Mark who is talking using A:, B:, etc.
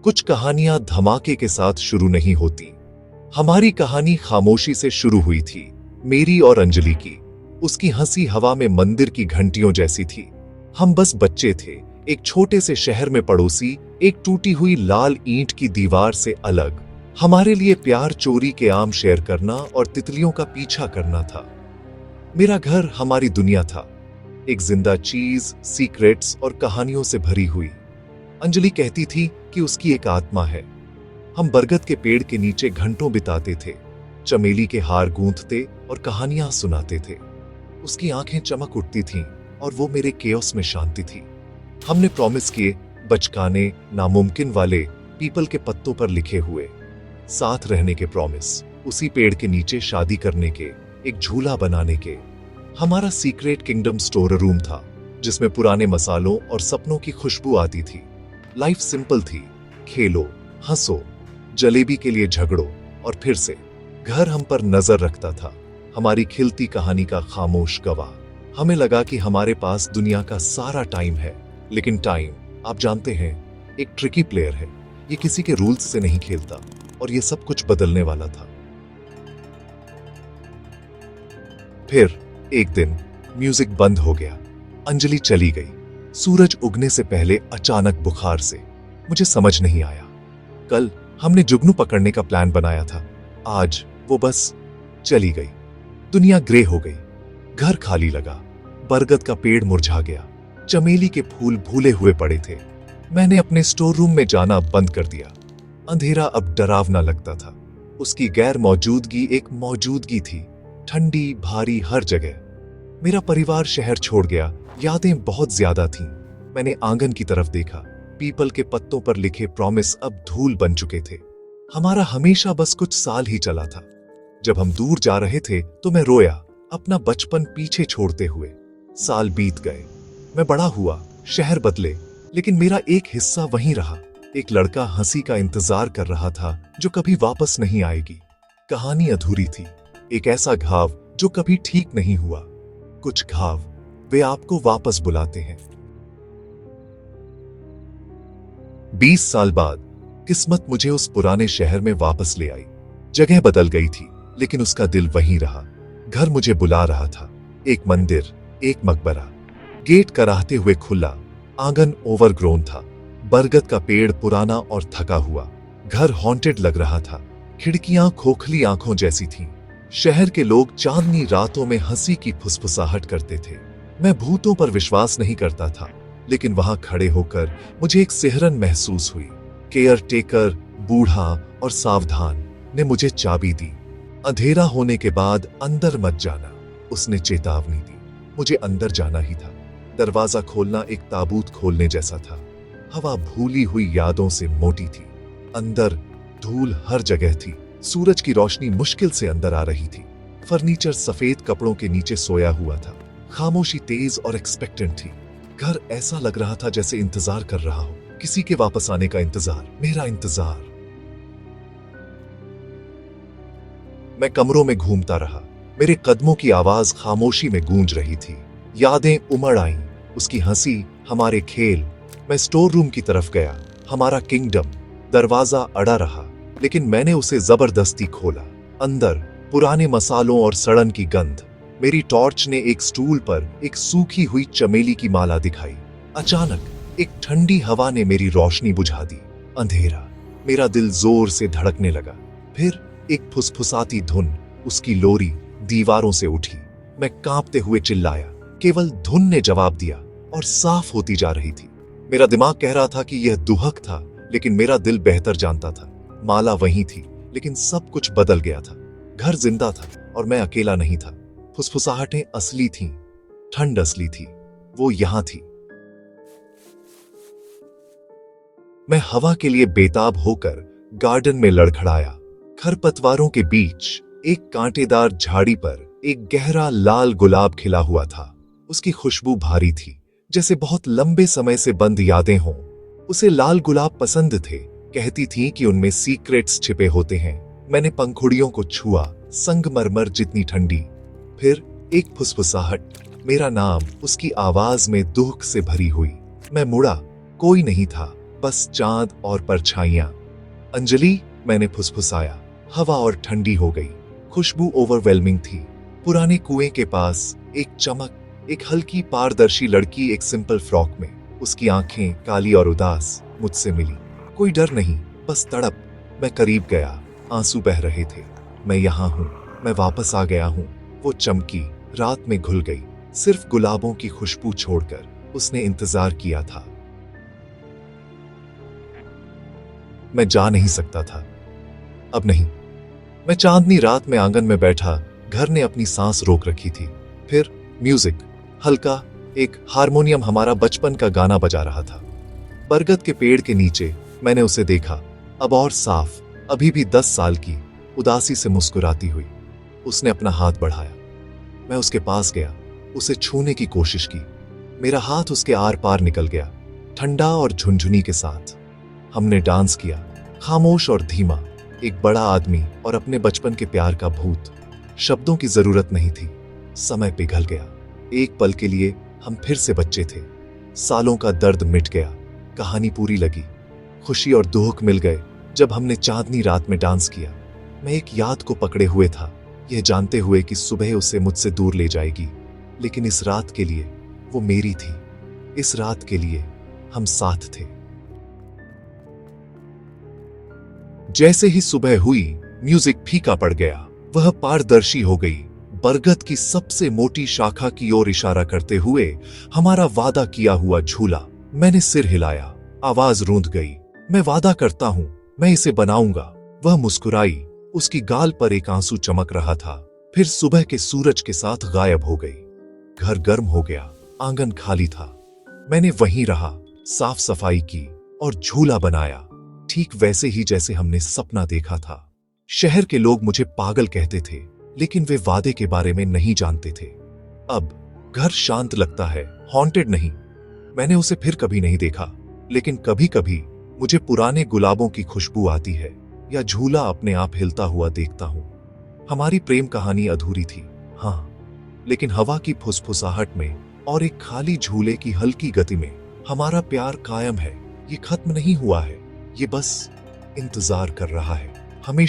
A: कुछ कहानियां धमाके के साथ शुरू नहीं होती। हमारी कहानी खामोशी से शुरू हुई थी, मेरी और अंजलि की। उसकी हंसी हवा में मंदिर की घंटियों जैसी थी। हम बस बच्चे थे, एक छोटे से शहर में पड़ोसी, एक टूटी हुई लाल ईंट की दीवार से अलग। हमारे लिए प्यार चोरी के आम शेयर करना और तितलियों का पीछा करना था। मेरा घर हमारी दुनिया था, एक जिंदा चीज, सीक्रेट्स और कहानियों से भरी हुई। अंजलि कहती थी कि उसकी एक आत्मा है। हम बरगद के पेड़ के नीचे घंटों बिताते थे, चमेली के हार गूंथते और कहानियां सुनाते थे। उसकी आंखें चमक उठती थीं और वो मेरे केओस में शांति थी। हमने प्रॉमिस किए, बचकाने, नामुमकिन वाले, पीपल के पत्तों पर लिखे हुए। साथ रहने के प्रॉमिस, उसी पेड़ के नीचे शादी करने के, एक झूला बनाने के। हमारा सीक्रेट किंगडम स्टोर रूम था, जिसमें पुराने मसालों और सपनों की खुशबू आती थी। लाइफ सिंपल थी, खेलो, हंसो, जलेबी के लिए झगड़ो और फिर से। घर हम पर नजर रखता था, हमारी खिलती कहानी का खामोश गवाह। हमें लगा कि हमारे पास दुनिया का सारा टाइम है, लेकिन टाइम, आप जानते हैं, एक ट्रिकी प्लेयर है। ये किसी के रूल्स से नहीं खेलता और ये सब कुछ बदलने वाला था। फिर एक दिन म्यूजिक बंद हो गया, अंजलि चली गई, सूरज उगने से पहले अचानक बुखार से। मुझे समझ नहीं आया। कल हमने जुगनू पकड़ने का प्लान बनाया था, आज वो बस चली गई। दुनिया ग्रे हो गई, घर खाली लगा, बरगद का पेड़ मुरझा गया, चमेली के फूल भूले हुए पड़े थे। मैंने अपने स्टोर रूम में जाना बंद कर दिया। अंधेरा अब डरावना लगता था, उसकी गैर मौजूदगी एक मौजूदगी थी, ठंडी भारी हर जगह। मेरा परिवार शहर छोड़ गया, यादें बहुत ज्यादा थीं। मैंने आंगन की तरफ देखा, पीपल के पत्तों पर लिखे प्रॉमिस अब धूल बन चुके थे। हमारा हमेशा बस कुछ साल ही चला था। जब हम दूर जा रहे थे तो मैं रोया, अपना बचपन पीछे छोड़ते हुए। साल बीत गए, मैं बड़ा हुआ, शहर बदले, लेकिन मेरा एक हिस्सा वहीं रहा। एक लड़का हंसी का इंतजार कर रहा था जो कभी वापस नहीं आएगी। कहानी अधूरी थी, एक ऐसा घाव जो कभी ठीक नहीं हुआ। कुछ घाव, वे आपको वापस बुलाते हैं। 20 साल बाद किस्मत मुझे उस पुराने शहर में वापस ले आई। जगह बदल गई थी, लेकिन उसका दिल वहीं रहा। घर मुझे बुला रहा था, एक मंदिर, एक मकबरा, गेट कराहते हुए खुला, आंगन ओवरग्रोन था, बरगद का पेड़ पुराना और थका हुआ। घर हॉन्टेड लग रहा था, खिड़कियां खोखली आंखों जैसी थीं। शहर के लोग चांदनी रातों में हंसी की फुसफुसाहट करते थे। मैं भूतों पर विश्वास नहीं करता था, लेकिन वहां खड़े होकर मुझे एक सिहरन महसूस हुई। केयर टेकर, बूढ़ा और सावधान, ने मुझे चाबी दी। अंधेरा होने के बाद अंदर मत जाना, उसने चेतावनी दी। मुझे अंदर जाना ही था। दरवाजा खोलना एक ताबूत खोलने जैसा था। हवा भूली हुई यादों से मोटी थी। अंदर धूल हर जगह थी। सूरज की रोशनी मुश्किल से अंदर आ रही थी। फर्नीचर सफेद कपड़ों के नीचे सोया हुआ था। खामोशी तेज और एक्सपेक्टेंट थी। घर ऐसा लग रहा था जैसे इंतजार कर रहा हो, किसी के वापस आने का इंतजार, मेरा इंतजार। मैं कमरों में घूमता रहा, मेरे कदमों की आवाज खामोशी में गूंज रही थी। यादें उमड़ आईं, उसकी हंसी, हमारे खेल। मैं स्टोर रूम की तरफ गया, हमारा किंगडम। दरवाजा अड़ा रहा, लेकिन मैंने उसे जबरदस्ती खोला। अंदर पुराने मसालों और सड़न की गंध। मेरी टॉर्च ने एक स्टूल पर एक सूखी हुई चमेली की माला दिखाई। अचानक एक ठंडी हवा ने मेरी रोशनी बुझा दी। अंधेरा, मेरा दिल जोर से धड़कने लगा। फिर एक फुसफुसाती धुन, उसकी लोरी, दीवारों से उठी। मैं कांपते हुए चिल्लाया, केवल धुन ने जवाब दिया और साफ होती जा रही थी। मेरा दिमाग कह रहा था कि यह दुहक था, लेकिन मेरा दिल बेहतर जानता था। माला वहीं थी, लेकिन सब कुछ बदल गया था। घर जिंदा था और मैं अकेला नहीं था। फुसफुसाहटें असली थीं, ठंड असली थी, वो यहां थी। मैं हवा के लिए बेताब होकर गार्डन में लड़खड़ाया। खरपतवारों के बीच एक कांटेदार झाड़ी पर एक गहरा लाल गुलाब खिला हुआ था। उसकी खुशबू भारी थी, जैसे बहुत लंबे समय से बंद यादें हों। उसे लाल गुलाब पसंद थे, कहती थी कि उनमें सीक्रेट्स छिपे होते हैं। मैंने पंखुड़ियों को छुआ, संगमरमर जितनी ठंडी। फिर एक फुसफुसाहट, मेरा नाम, उसकी आवाज में दुख से भरी हुई। मैं मुड़ा, कोई नहीं था, बस चांद और परछाइयां। अंजलि, मैंने फुसफुसाया। हवा और ठंडी हो गई। खुशबू ओवरवेलमिंग थी। पुराने कुएं के पास एक चमक, एक हल्की पारदर्शी लड़की एक सिंपल फ्रॉक में। उसकी आंखें काली और उदास मुझसे मिली। कोई डर नहीं, बस तड़प। मैं करीब गया। आंसू बह रहे थे। मैं यहाँ हूँ, मैं वापस आ गया हूँ। वो चमकी, रात में घुल गई। सिर्फ गुलाबों की खुशबू छोड़कर। उसने इंतजार किया था। मैं जा नहीं सकता था, अब नहीं। मैं चांदनी रात में आंगन में बैठा। घर ने अपनी सांस रोक रखी थी। फिर म्यूजिक, हल्का, एक हारमोनियम हमारा बचपन का गाना बजा रहा था। बरगद के पेड़ के नीचे मैंने उसे देखा, अब और साफ, अभी भी 10 साल की, उदासी से मुस्कुराती हुई। उसने अपना हाथ बढ़ाया। मैं उसके पास गया, उसे छूने की कोशिश की। मेरा हाथ उसके आर पार निकल गया, ठंडा और झुनझुनी के साथ। हमने डांस किया, खामोश और धीमा। एक बड़ा आदमी और अपने बचपन के प्यार का भूत। शब्दों की जरूरत नहीं थी। समय पिघल गया। एक पल के लिए हम फिर से बच्चे थे। सालों का दर्द मिट गया। कहानी पूरी लगी। खुशी और दुख मिल गए जब हमने चांदनी रात में डांस किया। मैं एक याद को पकड़े हुए था, यह जानते हुए कि सुबह उसे मुझसे दूर ले जाएगी। लेकिन इस रात के लिए वो मेरी थी। इस रात के लिए हम साथ थे। जैसे ही सुबह हुई, म्यूजिक फीका पड़ गया। वह पारदर्शी हो गई। बरगद की सबसे मोटी शाखा की ओर इशारा करते हुए हमारा वादा किया हुआ झूला। मैंने सिर हिलाया। आवाज रूंध गई। मैं वादा करता हूं, मैं इसे बनाऊंगा। वह मुस्कुराई। उसकी गाल पर एक आंसू चमक रहा था। फिर सुबह के सूरज के साथ गायब हो गई। घर गर्म हो गया। आंगन खाली था। मैंने वहीं रहा, साफ सफाई की और झूला बनाया, ठीक वैसे ही जैसे हमने सपना देखा था। शहर के लोग मुझे पागल कहते थे, लेकिन वे वादे के बारे में नहीं जानते थे। अब घर शांत लगता है, हॉन्टेड नहीं। मैंने उसे फिर कभी नहीं देखा, लेकिन कभी कभी मुझे पुराने गुलाबों की खुशबू आती है या झूला अपने आप हिलता हुआ देखता हूं। हमारी प्रेम कहानी अधूरी थी, हाँ, लेकिन हवा की फुसफुसाहट में और एक खाली झूले की हल्की गति में हमारा प्यार कायम है। ये खत्म नहीं हुआ है, ये बस इंतजार कर रहा है। हमेशा